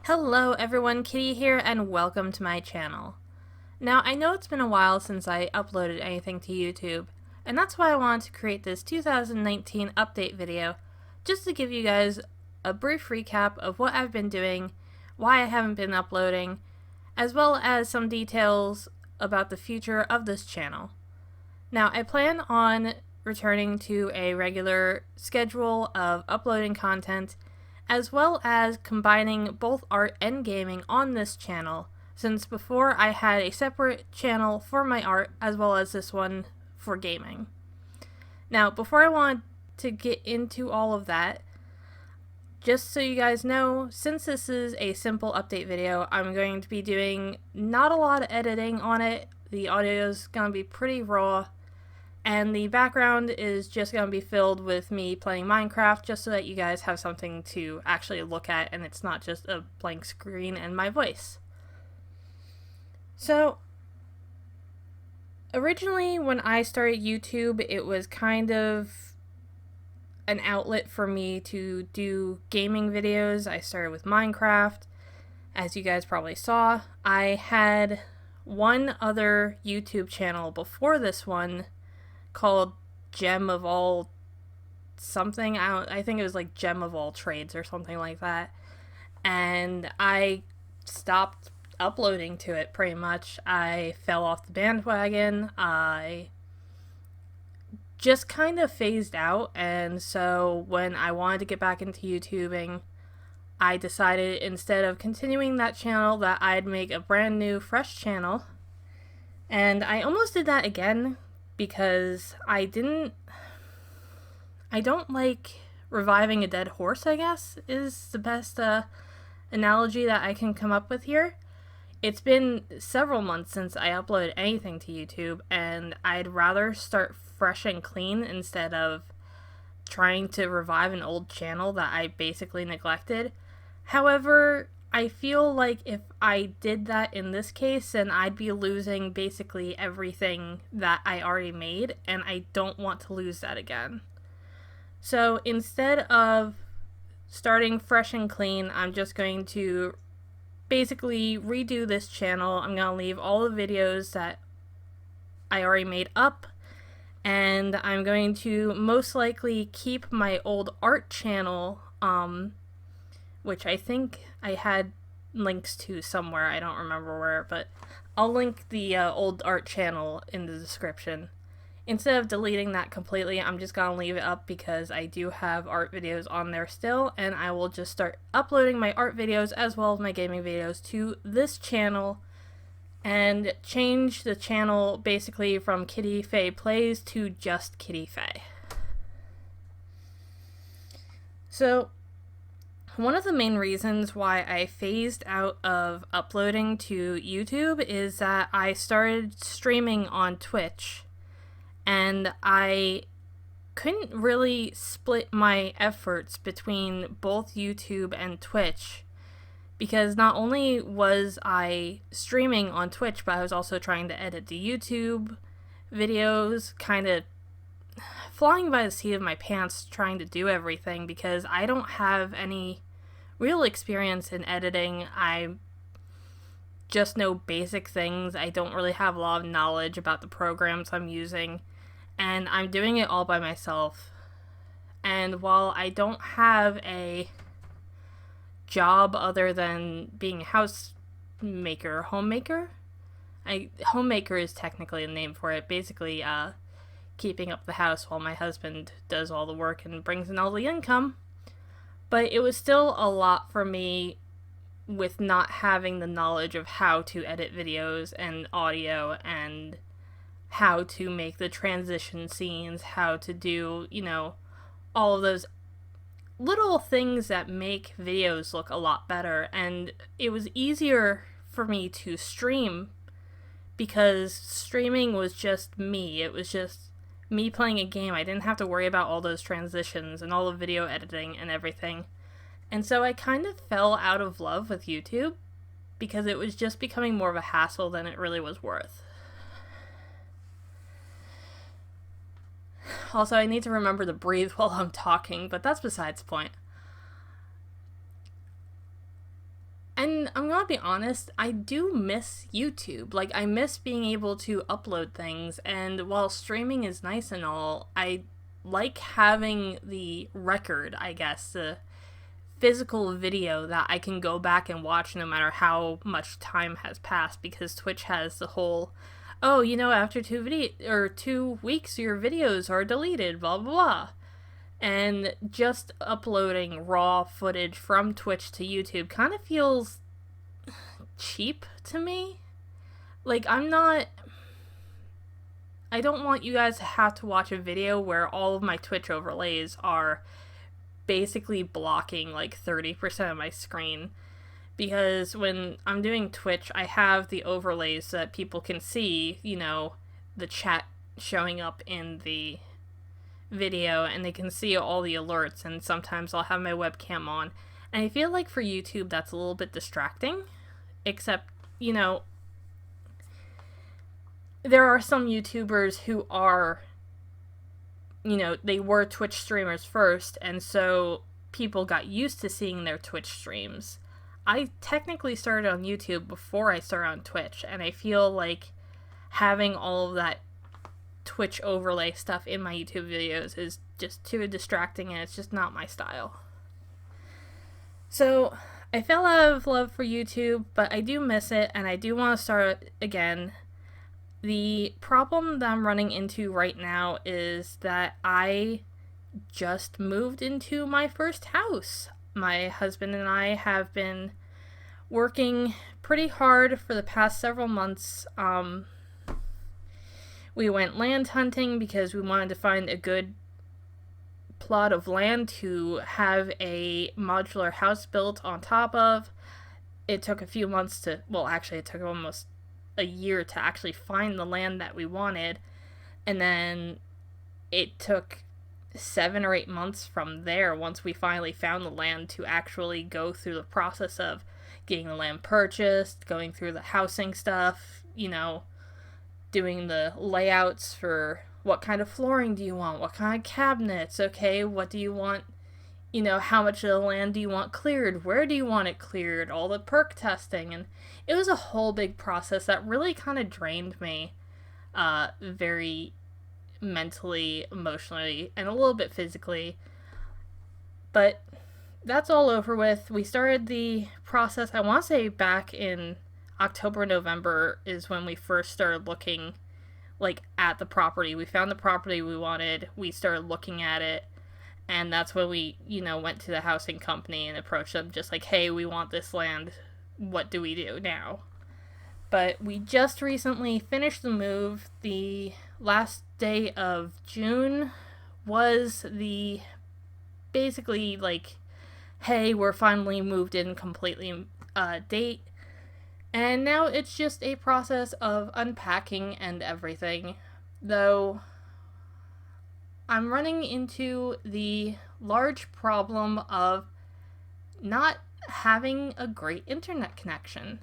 Hello everyone, Kitty here, and welcome to my channel. Now, I know it's been a while since I uploaded anything to YouTube, and that's why I wanted to create this 2019 update video, just to give you guys a brief recap of what I've been doing, why I haven't been uploading, as well as some details about the future of this channel. Now, I plan on returning to a regular schedule of uploading content, as well as combining both art and gaming on this channel, since before I had a separate channel for my art as well as this one for gaming. Now, before I want to get into all of that, just so you guys know, since this is a simple update video, I'm going to be doing not a lot of editing on it. The audio is going to be pretty raw, and the background is just going to be filled with me playing Minecraft, just so that you guys have something to actually look at and it's not just a blank screen and my voice. So, originally when I started YouTube, it was kind of an outlet for me to do gaming videos. I started with Minecraft, as you guys probably saw. I had one other YouTube channel before this one, called Gem of All something. I think it was like Gem of All Trades or something like that. And I stopped uploading to it pretty much. I fell off the bandwagon. I just kind of phased out, and so when I wanted to get back into YouTubing, I decided instead of continuing that channel that I'd make a brand new fresh channel. And I almost did that again, because I don't like reviving a dead horse, I guess, is the best analogy that I can come up with here. It's been several months since I uploaded anything to YouTube, and I'd rather start fresh and clean instead of trying to revive an old channel that I basically neglected. However, I feel like if I did that in this case, then I'd be losing basically everything that I already made, and I don't want to lose that again. So instead of starting fresh and clean, I'm just going to basically redo this channel. I'm going to leave all the videos that I already made up, and I'm going to most likely keep my old art channel, which I think I had links to somewhere. I don't remember where, but I'll link the old art channel in the description. Instead of deleting that completely, I'm just gonna leave it up because I do have art videos on there still, and I will just start uploading my art videos as well as my gaming videos to this channel, and change the channel basically from KittehFaye Plays to just KittehFaye. So, one of the main reasons why I phased out of uploading to YouTube is that I started streaming on Twitch, and I couldn't really split my efforts between both YouTube and Twitch, because not only was I streaming on Twitch, but I was also trying to edit the YouTube videos, kind of flying by the seat of my pants trying to do everything, because I don't have any real experience in editing. I just know basic things. I don't really have a lot of knowledge about the programs I'm using, and I'm doing it all by myself. And while I don't have a job other than being a homemaker, homemaker is technically a name for it, basically keeping up the house while my husband does all the work and brings in all the income. But it was still a lot for me with not having the knowledge of how to edit videos and audio, and how to make the transition scenes, how to do, all of those little things that make videos look a lot better. And it was easier for me to stream because streaming was just me. It was just me playing a game. I didn't have to worry about all those transitions and all the video editing and everything. And so I kind of fell out of love with YouTube because it was just becoming more of a hassle than it really was worth. Also, I need to remember to breathe while I'm talking, but that's besides the point. I'm gonna be honest, I do miss YouTube. Like, I miss being able to upload things, and while streaming is nice and all, I like having the record, I guess, the physical video that I can go back and watch no matter how much time has passed, because Twitch has the whole, oh, after 2 weeks your videos are deleted, blah blah blah. And just uploading raw footage from Twitch to YouTube kind of feels cheap to me. Like, I don't want you guys to have to watch a video where all of my Twitch overlays are basically blocking like 30% of my screen. Because when I'm doing Twitch, I have the overlays so that people can see, the chat showing up in the video, and they can see all the alerts, and sometimes I'll have my webcam on. And I feel like for YouTube that's a little bit distracting, except, there are some YouTubers who are, they were Twitch streamers first, and so people got used to seeing their Twitch streams. I technically started on YouTube before I started on Twitch, and I feel like having all of that Twitch overlay stuff in my YouTube videos is just too distracting, and it's just not my style. So I fell out of love for YouTube, but I do miss it, and I do want to start it again. The problem that I'm running into right now is that I just moved into my first house. My husband and I have been working pretty hard for the past several months. We went land hunting because we wanted to find a good plot of land to have a modular house built on top of. It took a few months to, well, actually it took almost a year to actually find the land that we wanted. And then it took 7 or 8 months from there, once we finally found the land, to actually go through the process of getting the land purchased, going through the housing stuff, doing the layouts for what kind of flooring do you want, what kind of cabinets, okay, what do you want, how much of the land do you want cleared, where do you want it cleared, all the perk testing. And it was a whole big process that really kind of drained me, very mentally, emotionally, and a little bit physically. But that's all over with. We started the process, I want to say back in October, November is when we first started looking, at the property. We found the property we wanted, we started looking at it, and that's when we, went to the housing company and approached them just like, hey, we want this land, what do we do now? But we just recently finished the move. The last day of June was the, basically, hey, we're finally moved in completely date. And now it's just a process of unpacking and everything. Though I'm running into the large problem of not having a great internet connection.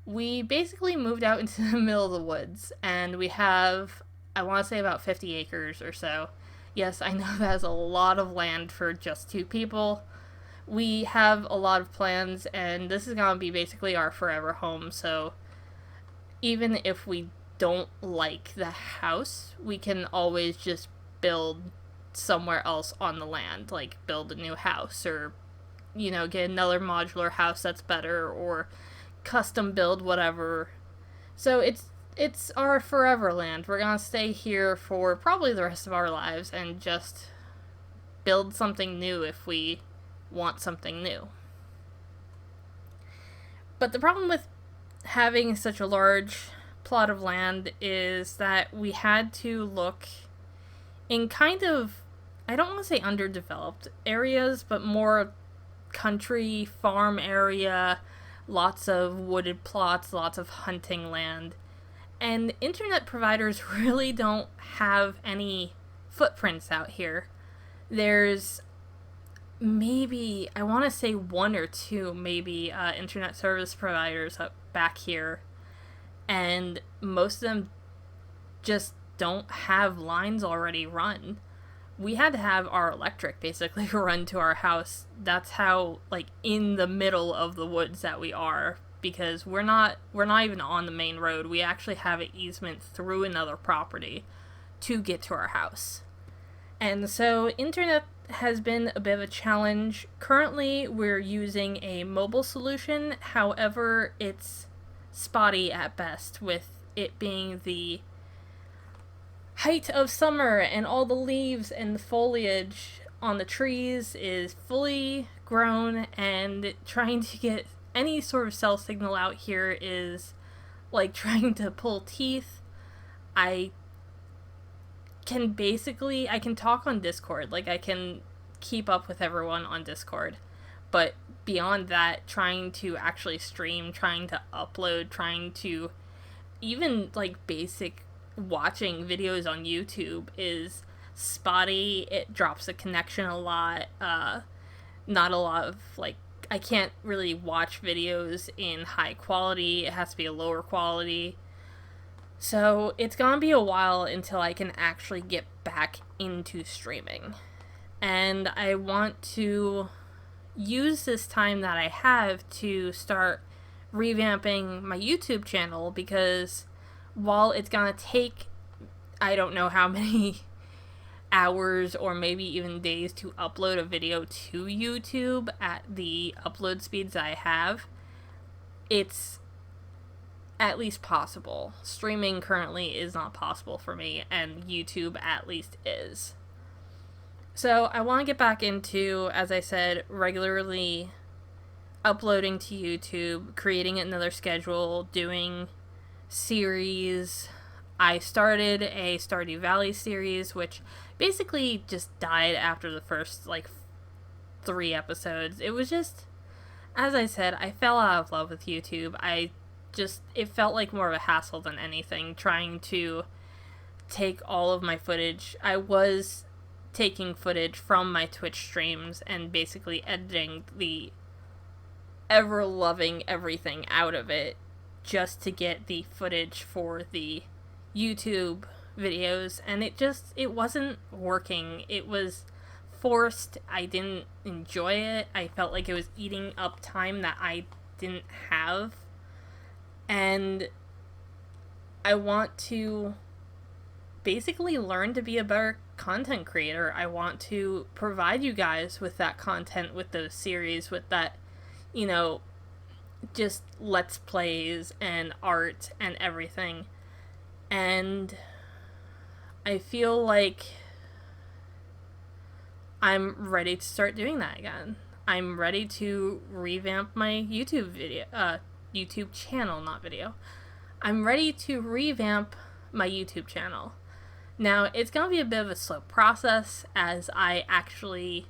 We basically moved out into the middle of the woods, and we have, I want to say, about 50 acres or so. Yes, I know that's a lot of land for just 2 people. We have a lot of plans, and this is going to be basically our forever home, so even if we don't like the house, we can always just build somewhere else on the land, like build a new house, or, get another modular house that's better, or custom build whatever. So it's our forever land. We're going to stay here for probably the rest of our lives and just build something new if we want something new. But the problem with having such a large plot of land is that we had to look in kind of, I don't want to say underdeveloped areas, but more country, farm area, lots of wooded plots, lots of hunting land. And internet providers really don't have any footprints out here. There's maybe, I want to say 1 or 2 maybe internet service providers up back here, and most of them just don't have lines already run. we had to have our electric basically run to our house. That's how, like, in the middle of the woods that we are, because we're not even on the main road. We actually have an easement through another property to get to our house. And so internet has been a bit of a challenge. Currently, we're using a mobile solution. However, it's spotty at best, with it being the height of summer and all the leaves and the foliage on the trees is fully grown, and trying to get any sort of cell signal out here is like trying to pull teeth. I can talk on Discord, like I can keep up with everyone on Discord, but beyond that, trying to actually stream, trying to upload, trying to even like basic watching videos on YouTube is spotty. It drops the connection a lot. Not a lot of, like, I can't really watch videos in high quality. It has to be a lower quality. So it's gonna be a while until I can actually get back into streaming. And I want to use this time that I have to start revamping my YouTube channel, because while it's gonna take, I don't know how many hours or maybe even days to upload a video to YouTube at the upload speeds I have, it's at least possible. Streaming currently is not possible for me, and YouTube at least is. So I want to get back into, as I said, regularly uploading to YouTube, creating another schedule, doing series. I started a Stardew Valley series, which basically just died after the first, 3 episodes. It was just, as I said, I fell out of love with YouTube. It felt like more of a hassle than anything, trying to take all of my footage. I was taking footage from my Twitch streams and basically editing the ever-loving everything out of it just to get the footage for the YouTube videos, and it wasn't working. It was forced. I didn't enjoy it. I felt like it was eating up time that I didn't have. And I want to basically learn to be a better content creator. I want to provide you guys with that content, with those series, with that, just let's plays and art and everything. And I feel like I'm ready to start doing that again. I'm ready to revamp my YouTube channel, not video. I'm ready to revamp my YouTube channel. Now, it's going to be a bit of a slow process as I actually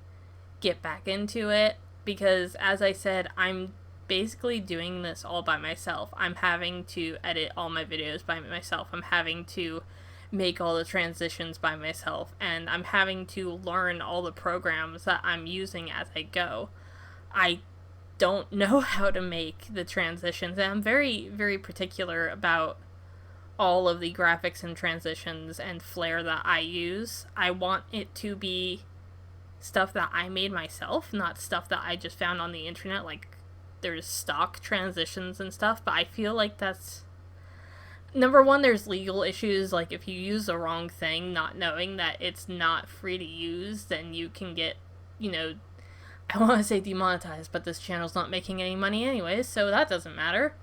get back into it, because, as I said, I'm basically doing this all by myself. I'm having to edit all my videos by myself. I'm having to make all the transitions by myself, and I'm having to learn all the programs that I'm using as I go. I don't know how to make the transitions, and I'm very, very particular about all of the graphics and transitions and flair that I use. I want it to be stuff that I made myself, not stuff that I just found on the internet, like there's stock transitions and stuff, but I feel like that's, number one, there's legal issues. Like, if you use the wrong thing, not knowing that it's not free to use, then you can get, I want to say demonetized, but this channel's not making any money anyways, so that doesn't matter.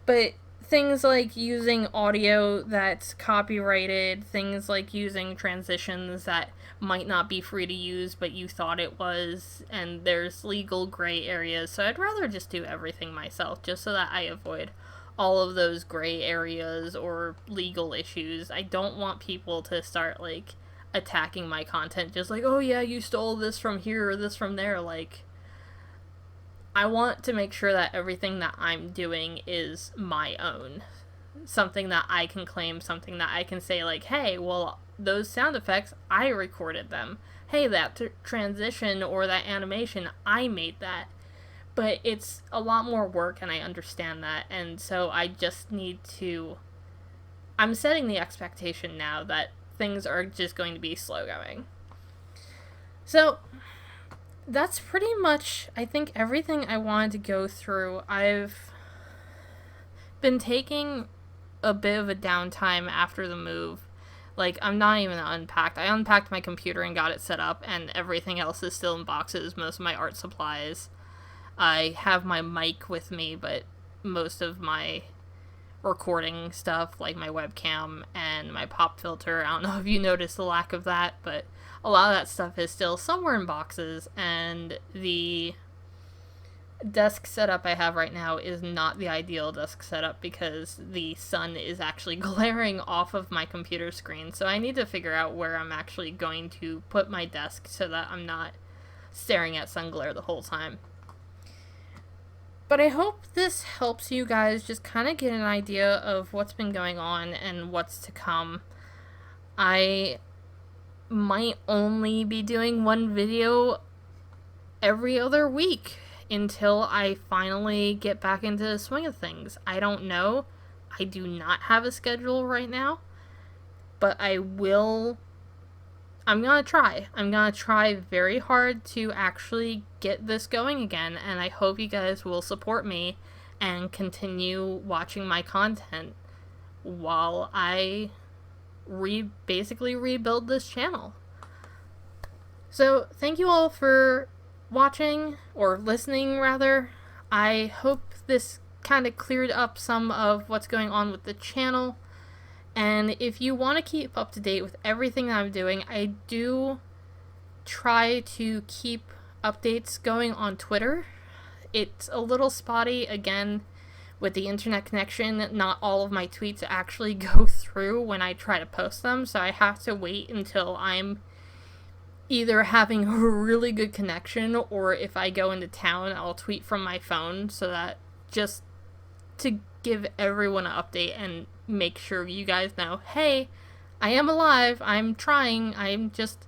But things like using audio that's copyrighted, things like using transitions that might not be free to use, but you thought it was, and there's legal gray areas, so I'd rather just do everything myself, just so that I avoid all of those gray areas or legal issues. I don't want people to start, attacking my content, just oh yeah, you stole this from here or this from there. I want to make sure that everything that I'm doing is my own. Something that I can claim, something that I can say, hey, well, those sound effects, I recorded them. Hey, that transition or that animation, I made that. But it's a lot more work, and I understand that, and so I just need to... I'm setting the expectation now that things are just going to be slow going. So that's pretty much, I think, everything I wanted to go through. I've been taking a bit of a downtime after the move. Like, I'm not even unpacked. I unpacked my computer and got it set up, and everything else is still in boxes, most of my art supplies. I have my mic with me, but most of my recording stuff, like my webcam and my pop filter, I don't know if you noticed the lack of that, but a lot of that stuff is still somewhere in boxes, and the desk setup I have right now is not the ideal desk setup because the sun is actually glaring off of my computer screen, so I need to figure out where I'm actually going to put my desk so that I'm not staring at sun glare the whole time. But I hope this helps you guys just kind of get an idea of what's been going on and what's to come. I might only be doing one video every other week until I finally get back into the swing of things. I don't know. I do not have a schedule right now, but I'm gonna try. I'm gonna try very hard to actually get this going again, and I hope you guys will support me and continue watching my content while I basically rebuild this channel. So, thank you all for watching, or listening rather. I hope this kind of cleared up some of what's going on with the channel. And if you want to keep up to date with everything that I'm doing, I do try to keep updates going on Twitter. It's a little spotty, again, with the internet connection. Not all of my tweets actually go through when I try to post them, so I have to wait until I'm either having a really good connection, or if I go into town, I'll tweet from my phone, so that just to give everyone an update and make sure you guys know, hey, I am alive, I'm trying, I'm just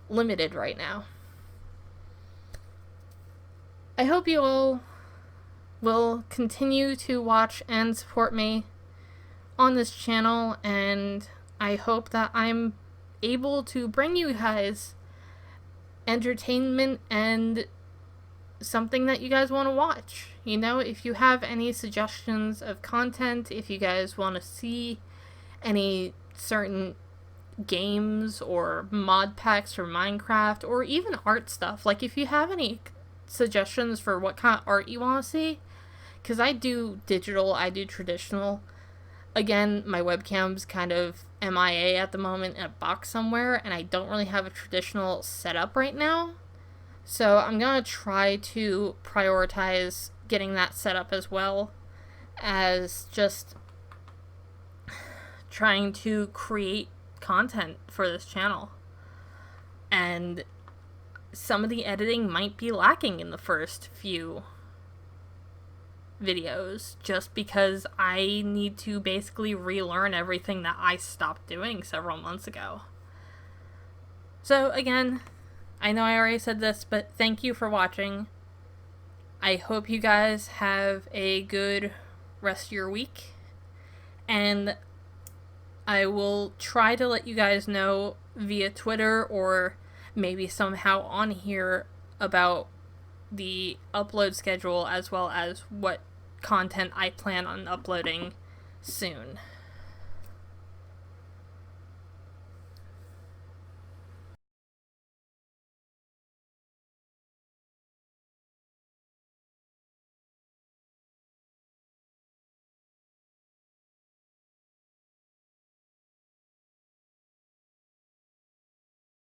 limited right now. I hope you all will continue to watch and support me on this channel, and I hope that I'm able to bring you guys entertainment and something that you guys want to watch. You know, if you have any suggestions of content, if you guys want to see any certain games or mod packs for Minecraft, or even art stuff, like if you have any suggestions for what kind of art you want to see, because I do digital, I do traditional. Again, my webcam's kind of MIA at the moment in a box somewhere, and I don't really have a traditional setup right now. So I'm going to try to prioritize getting that set up as well as just trying to create content for this channel. And some of the editing might be lacking in the first few videos, just because I need to basically relearn everything that I stopped doing several months ago. So again, I know I already said this, but thank you for watching. I hope you guys have a good rest of your week, and I will try to let you guys know via Twitter or maybe somehow on here about the upload schedule, as well as what content I plan on uploading soon.